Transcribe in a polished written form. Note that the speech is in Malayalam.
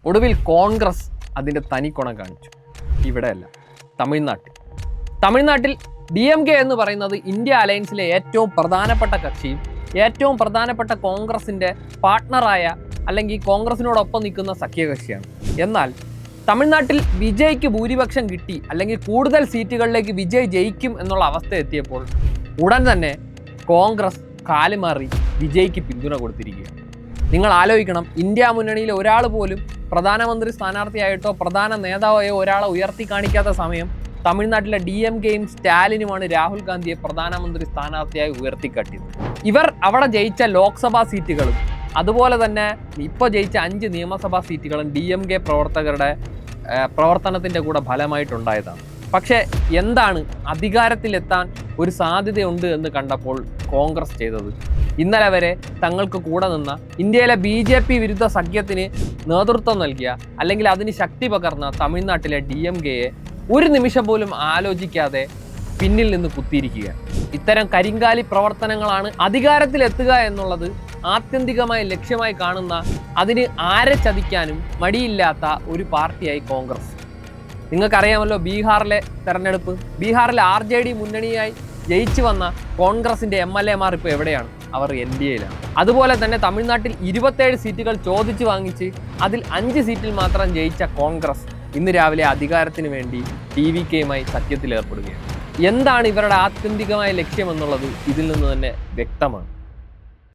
ഒടുവിൽ കോൺഗ്രസ് അതിൻ്റെ തനിക്കുണം കാണിച്ചു. ഇവിടെയല്ല, തമിഴ്നാട്ടിൽ DMK എന്ന് പറയുന്നത് ഇന്ത്യ അലയൻസിലെ ഏറ്റവും പ്രധാനപ്പെട്ട കക്ഷിയും ഏറ്റവും പ്രധാനപ്പെട്ട കോൺഗ്രസിൻ്റെ പാർട്ട്ണറായ അല്ലെങ്കിൽ കോൺഗ്രസിനോടൊപ്പം നിൽക്കുന്ന സഖ്യകക്ഷിയാണ്. എന്നാൽ തമിഴ്നാട്ടിൽ വിജയ്ക്ക് ഭൂരിപക്ഷം കിട്ടി അല്ലെങ്കിൽ കൂടുതൽ സീറ്റുകളിലേക്ക് വിജയ് ജയിക്കും എന്നുള്ള അവസ്ഥ എത്തിയപ്പോൾ ഉടൻ തന്നെ കോൺഗ്രസ് കാലുമാറി വിജയ്ക്ക് പിന്തുണ കൊടുത്തിരിക്കുകയാണ്. നിങ്ങൾ ആലോചിക്കണം, ഇന്ത്യ മുന്നണിയിലെ ഒരാൾ പോലും പ്രധാനമന്ത്രി സ്ഥാനാർത്ഥിയായിട്ടോ പ്രധാന നേതാവായോ ഒരാളെ ഉയർത്തി കാണിക്കാത്ത സമയം തമിഴ്നാട്ടിലെ DMKയും സ്റ്റാലിനുമാണ് രാഹുൽ ഗാന്ധിയെ പ്രധാനമന്ത്രി സ്ഥാനാർത്ഥിയായി ഉയർത്തിക്കാട്ടിയത്. ഇവർ അവിടെ ജയിച്ച ലോക്സഭാ സീറ്റുകളും അതുപോലെ തന്നെ ഇപ്പോൾ ജയിച്ച 5 നിയമസഭാ സീറ്റുകളും DMK പ്രവർത്തകരുടെ പ്രവർത്തനത്തിൻ്റെ കൂടെ ഫലമായിട്ടുണ്ടായതാണ്. പക്ഷേ എന്താണ് അധികാരത്തിലെത്താൻ ഒരു സാധ്യതയുണ്ട് എന്ന് കണ്ടപ്പോൾ കോൺഗ്രസ് ചെയ്തത്? ഇന്നലെ വരെ തങ്ങൾക്ക് കൂടെ നിന്ന ഇന്ത്യയിലെ BJP വിരുദ്ധ സഖ്യത്തിന് നേതൃത്വം നൽകിയ അല്ലെങ്കിൽ അതിന് ശക്തി പകർന്ന തമിഴ്നാട്ടിലെ DMKയെ ഒരു നിമിഷം പോലും ആലോചിക്കാതെ പിന്നിൽ നിന്ന് കുത്തിയിരിക്കുക. ഇത്തരം കരിങ്കാലി പ്രവർത്തനങ്ങളാണ് അധികാരത്തിലെത്തുക എന്നുള്ളത് ആത്യന്തികമായി ലക്ഷ്യമായി കാണുന്ന, അതിന് ആരെ ചതിക്കാനും മടിയില്ലാത്ത ഒരു പാർട്ടിയായി കോൺഗ്രസ്. നിങ്ങൾക്കറിയാമല്ലോ ബീഹാറിലെ തെരഞ്ഞെടുപ്പ്. ബീഹാറിലെ RJD മുന്നണിയായി ജയിച്ചു വന്ന കോൺഗ്രസിൻ്റെ MLA മാർ ഇപ്പോൾ എവിടെയാണ്? അവർ NDAയിലാണ്. അതുപോലെ തന്നെ തമിഴ്നാട്ടിൽ 27 സീറ്റുകൾ ചോദിച്ചു വാങ്ങിച്ച് അതിൽ 5 സീറ്റിൽ മാത്രം ജയിച്ച കോൺഗ്രസ് ഇന്ന് രാവിലെ അധികാരത്തിന് വേണ്ടി TVKയുമായി സഖ്യത്തിൽ ഏർപ്പെടുകയാണ്. എന്താണ് ഇവരുടെ ആത്യന്തികമായ ലക്ഷ്യമെന്നുള്ളത് ഇതിൽ നിന്ന് തന്നെ വ്യക്തമാണ്.